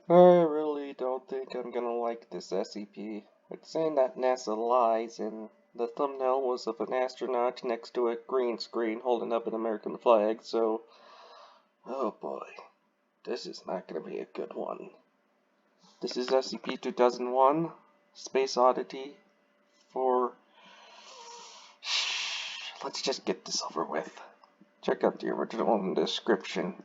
I really don't think I'm gonna like this SCP. It's saying that NASA lies, and the thumbnail was of an astronaut next to a green screen holding up an American flag, so... Oh boy, this is not gonna be a good one. This is SCP-2001, Space Oddity, for... Let's just get this over with. Check out the original in the description.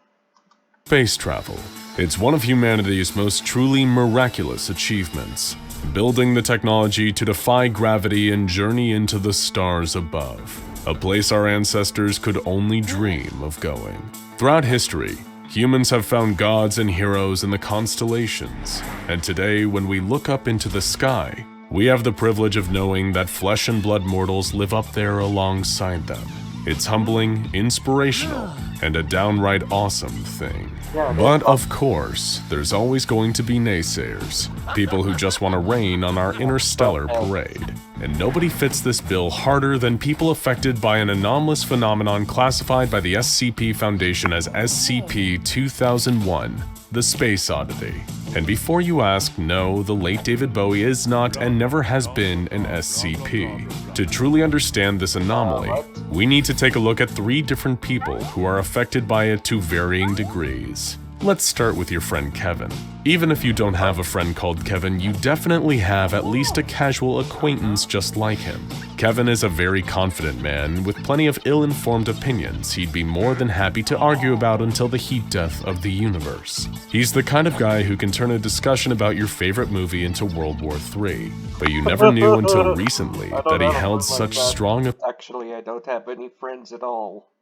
Space travel. It's one of humanity's most truly miraculous achievements, building the technology to defy gravity and journey into the stars above, a place our ancestors could only dream of going. Throughout history, humans have found gods and heroes in the constellations, and today when we look up into the sky, we have the privilege of knowing that flesh and blood mortals live up there alongside them. It's humbling, inspirational, and a downright awesome thing. But of course, there's always going to be naysayers, people who just want to rain on our interstellar parade. And nobody fits this bill harder than people affected by an anomalous phenomenon classified by the SCP Foundation as SCP-2001, the Space Oddity. And before you ask, no, the late David Bowie is not and never has been an SCP. To truly understand this anomaly, we need to take a look at 3 different people who are affected by it to varying degrees. Let's start with your friend Kevin. Even if you don't have a friend called Kevin, you definitely have at least a casual acquaintance just like him. Kevin is a very confident man with plenty of ill-informed opinions he'd be more than happy to argue about until the heat death of the universe. He's the kind of guy who can turn a discussion about your favorite movie into World War III, but you never knew until recently that he held such strong Actually, I don't have any friends at all.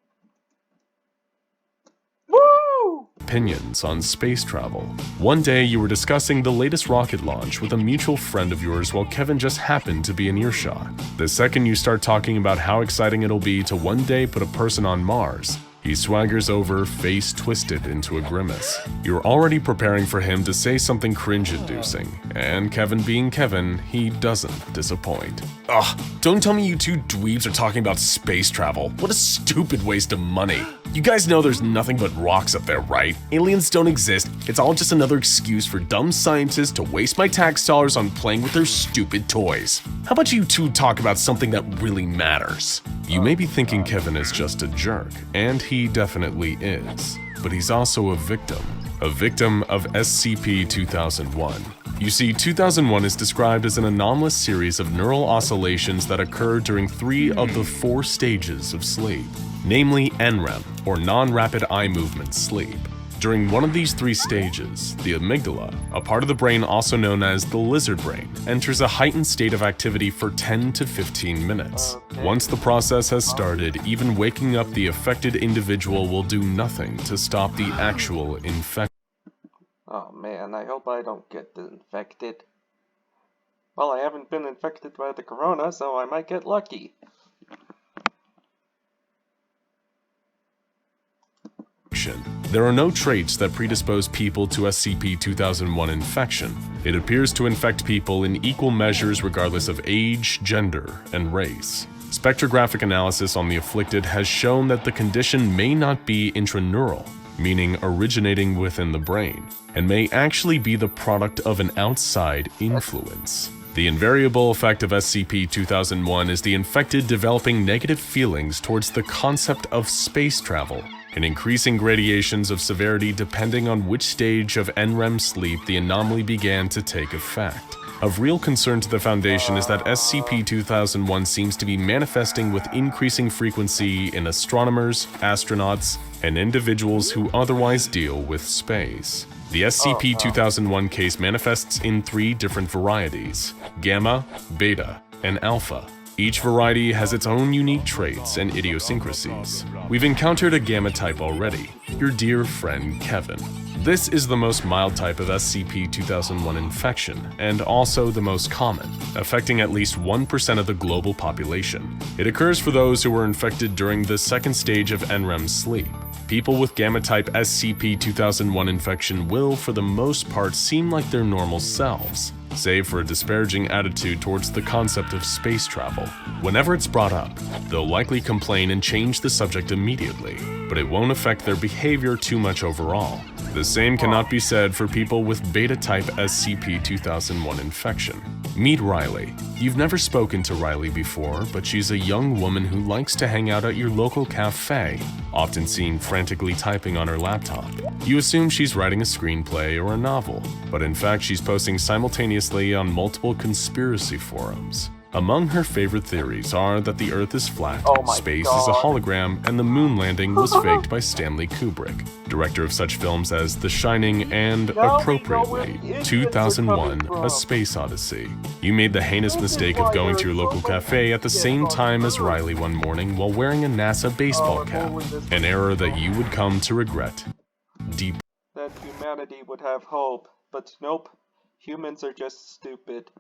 Woo! opinions on space travel. One day you were discussing the latest rocket launch with a mutual friend of yours while Kevin just happened to be in earshot. The second you start talking about how exciting it'll be to one day put a person on Mars, he swaggers over, face twisted into a grimace. You're already preparing for him to say something cringe-inducing, and Kevin being Kevin, he doesn't disappoint. Ugh, don't tell me you two dweebs are talking about space travel. What a stupid waste of money. You guys know there's nothing but rocks up there, right? Aliens don't exist. It's all just another excuse for dumb scientists to waste my tax dollars on playing with their stupid toys. How about you two talk about something that really matters? You may be thinking Kevin is just a jerk, and he definitely is. But he's also a victim of SCP-2001. You see, 2001 is described as an anomalous series of neural oscillations that occur during 3 of the 4 stages of sleep, namely NREM, or non-rapid eye movement sleep. During one of these 3 stages, the amygdala, a part of the brain also known as the lizard brain, enters a heightened state of activity for 10 to 15 minutes. Once the process has started, even waking up the affected individual will do nothing to stop the actual infection. Oh man, I hope I don't get infected. Well, I haven't been infected by the corona, so I might get lucky. There are no traits that predispose people to SCP-2001 infection. It appears to infect people in equal measures regardless of age, gender, and race. Spectrographic analysis on the afflicted has shown that the condition may not be intraneural, meaning originating within the brain, and may actually be the product of an outside influence. The invariable effect of SCP-2001 is the infected developing negative feelings towards the concept of space travel, and increasing gradations of severity depending on which stage of NREM sleep the anomaly began to take effect. Of real concern to the Foundation is that SCP-2001 seems to be manifesting with increasing frequency in astronomers, astronauts, and individuals who otherwise deal with space. The SCP-2001 case manifests in 3 different varieties: Gamma, Beta, and Alpha. Each variety has its own unique traits and idiosyncrasies. We've encountered a Gamma type already, your dear friend Kevin. This is the most mild type of SCP-2001 infection, and also the most common, affecting at least 1% of the global population. It occurs for those who were infected during the 2nd stage of NREM sleep. People with Gamma-type SCP-2001 infection will, for the most part, seem like their normal selves, save for a disparaging attitude towards the concept of space travel. Whenever it's brought up, they'll likely complain and change the subject immediately, but it won't affect their behavior too much overall. The same cannot be said for people with beta-type SCP-2001 infection. Meet Riley. You've never spoken to Riley before, but she's a young woman who likes to hang out at your local cafe, often seen frantically typing on her laptop. You assume she's writing a screenplay or a novel, but in fact she's posting simultaneously on multiple conspiracy forums. Among her favorite theories are that the Earth is flat, space is a hologram, and the moon landing was faked by Stanley Kubrick, director of such films as The Shining and, appropriately, 2001: A Space Odyssey. You made the heinous mistake of going to your local cafe at the same time as Riley one morning while wearing a NASA baseball cap, an error that you would come to regret deeply. That humanity would have hope, but nope, humans are just stupid.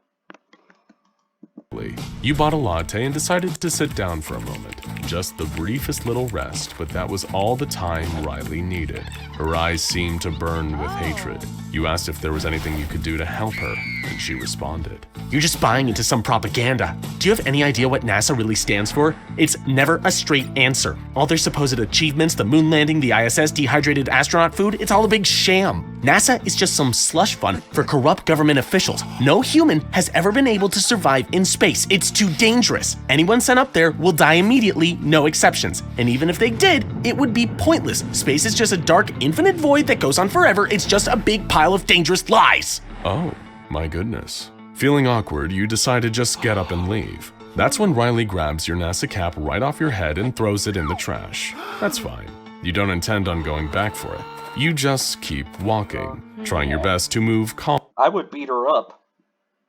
You bought a latte and decided to sit down for a moment. Just the briefest little rest, but that was all the time Riley needed. Her eyes seemed to burn with hatred. You asked if there was anything you could do to help her, and she responded. You're just buying into some propaganda. Do you have any idea what NASA really stands for? It's never a straight answer. All their supposed achievements, the moon landing, the ISS, dehydrated astronaut food, it's all a big sham. NASA is just some slush fund for corrupt government officials. No human has ever been able to survive in space. It's too dangerous. Anyone sent up there will die immediately, no exceptions. And even if they did, it would be pointless. Space is just a dark, infinite void that goes on forever. It's just a big pile of dangerous lies. Oh, my goodness. Feeling awkward, you decide to just get up and leave. That's when Riley grabs your NASA cap right off your head and throws it in the trash. That's fine. You don't intend on going back for it. You just keep walking, trying your best to move I would beat her up.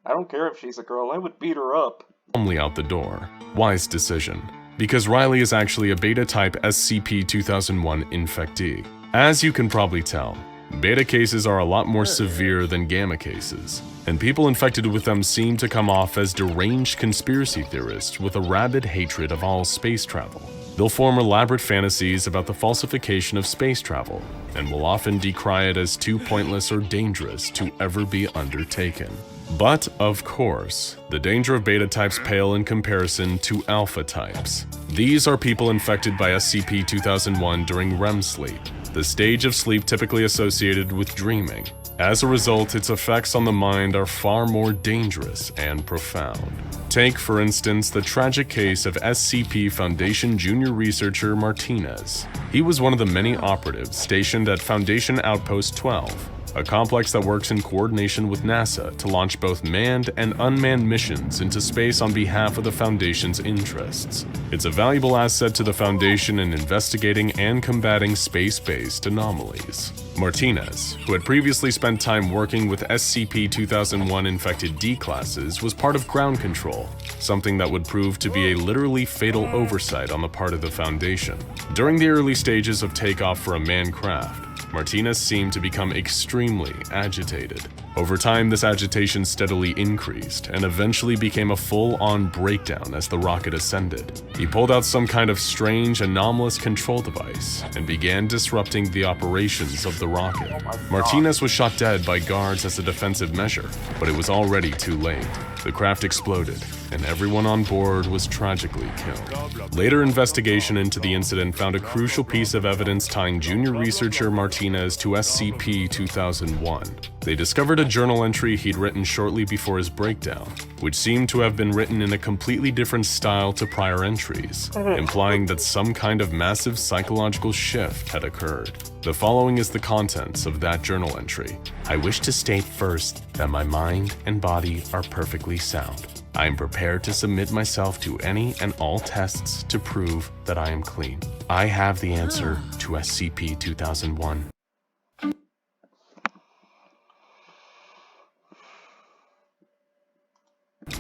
I don't care if she's a girl, I would beat her up. calmly out the door. Wise decision, because Riley is actually a beta-type SCP-2001 infectee. As you can probably tell, beta cases are a lot more severe than gamma cases, and people infected with them seem to come off as deranged conspiracy theorists with a rabid hatred of all space travel. They'll form elaborate fantasies about the falsification of space travel, and will often decry it as too pointless or dangerous to ever be undertaken. But, of course, the danger of beta types pale in comparison to alpha types. These are people infected by SCP-2001 during REM sleep, the stage of sleep typically associated with dreaming. As a result, its effects on the mind are far more dangerous and profound. Take, for instance, the tragic case of SCP Foundation junior researcher Martinez. He was one of the many operatives stationed at Foundation Outpost 12, a complex that works in coordination with NASA to launch both manned and unmanned missions into space on behalf of the Foundation's interests. It's a valuable asset to the Foundation in investigating and combating space-based anomalies. Martinez, who had previously spent time working with SCP-2001 infected D-classes, was part of ground control, something that would prove to be a literally fatal oversight on the part of the Foundation. During the early stages of takeoff for a manned craft, Martinez seemed to become extremely agitated. Over time, this agitation steadily increased and eventually became a full-on breakdown as the rocket ascended. He pulled out some kind of strange, anomalous control device and began disrupting the operations of the rocket. Martinez was shot dead by guards as a defensive measure, but it was already too late. The craft exploded, and everyone on board was tragically killed. Later investigation into the incident found a crucial piece of evidence tying junior researcher Martinez to SCP-2001. They discovered a journal entry he'd written shortly before his breakdown, which seemed to have been written in a completely different style to prior entries, implying that some kind of massive psychological shift had occurred. The following is the contents of that journal entry. I wish to state first that my mind and body are perfectly sound. I am prepared to submit myself to any and all tests to prove that I am clean. I have the answer to SCP-2001.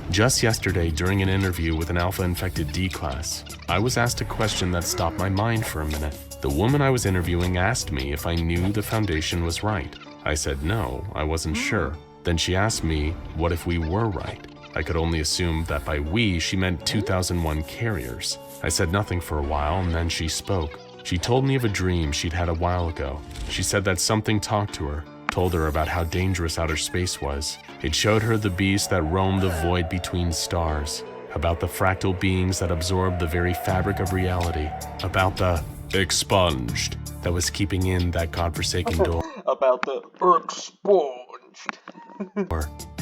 Just yesterday, during an interview with an alpha-infected D-class, I was asked a question that stopped my mind for a minute. The woman I was interviewing asked me if I knew the Foundation was right. I said no, I wasn't sure. Then she asked me, what if we were right? I could only assume that by we, she meant 2001 carriers. I said nothing for a while, and then she spoke. She told me of a dream she'd had a while ago. She said that something talked to her, told her about how dangerous outer space was. It showed her the beasts that roamed the void between stars, about the fractal beings that absorbed the very fabric of reality, about the expunged that was keeping in that godforsaken door. about the expunged.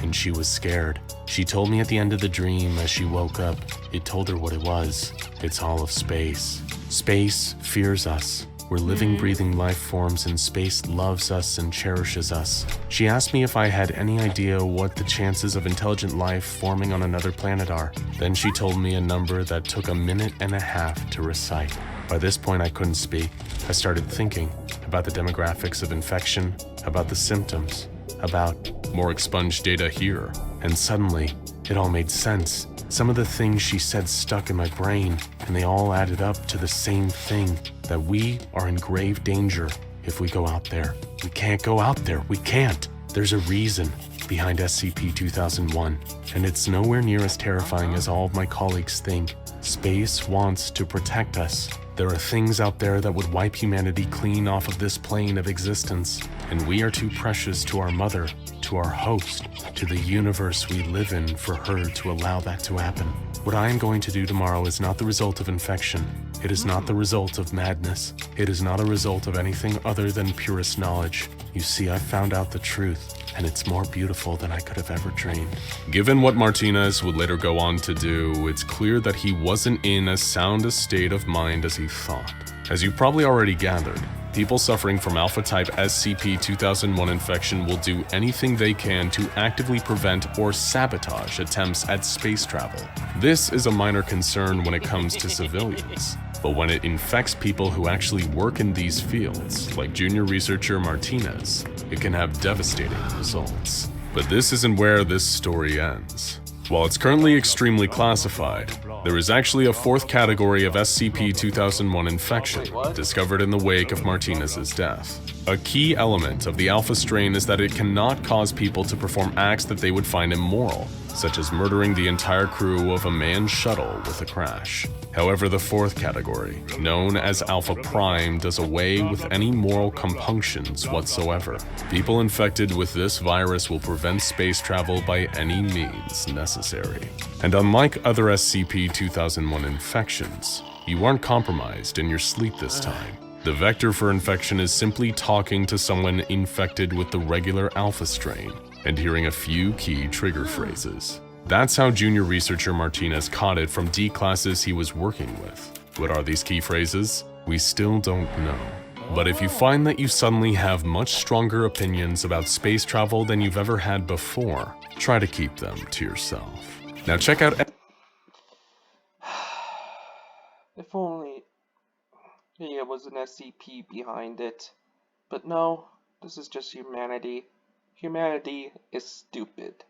And she was scared. She told me at the end of the dream as she woke up, it told her what it was. It's all of space. Space fears us. We're living, breathing life forms, and space loves us and cherishes us. She asked me if I had any idea what the chances of intelligent life forming on another planet are. Then she told me a number that took 1.5 minutes to recite. By this point, I couldn't speak. I started thinking about the demographics of infection, about the symptoms, about More expunged data here. and suddenly, it all made sense. Some of the things she said stuck in my brain, and they all added up to the same thing, that we are in grave danger if we go out there. We can't go out there. We can't. There's a reason behind SCP-2001, and it's nowhere near as terrifying as all of my colleagues think. Space wants to protect us. There are things out there that would wipe humanity clean off of this plane of existence, and we are too precious to our mother, to our host, to the universe we live in for her to allow that to happen. What I am going to do tomorrow is not the result of infection. It is not the result of madness. It is not a result of anything other than purest knowledge. You see, I found out the truth, and it's more beautiful than I could have ever dreamed. Given what Martinez would later go on to do, it's clear that he wasn't in as sound a state of mind as he thought. As you've probably already gathered, people suffering from alpha-type SCP-2001 infection will do anything they can to actively prevent or sabotage attempts at space travel. This is a minor concern when it comes to civilians, but when it infects people who actually work in these fields, like junior researcher Martinez, it can have devastating results. But this isn't where this story ends. While it's currently extremely classified, there is actually a fourth category of SCP-2001 infection discovered in the wake of Martinez's death. A key element of the alpha strain is that it cannot cause people to perform acts that they would find immoral, such as murdering the entire crew of a manned shuttle with a crash. However, the fourth category, known as Alpha Prime, does away with any moral compunctions whatsoever. People infected with this virus will prevent space travel by any means necessary. And unlike other SCP-2001 infections, you aren't compromised in your sleep this time. The vector for infection is simply talking to someone infected with the regular alpha strain and hearing a few key trigger phrases. That's how junior researcher Martinez caught it from D classes he was working with. What are these key phrases? We still don't know. But if you find that you suddenly have much stronger opinions about space travel than you've ever had before, try to keep them to yourself. Now check out... If only there was an SCP behind it. But no, this is just humanity. Humanity is stupid.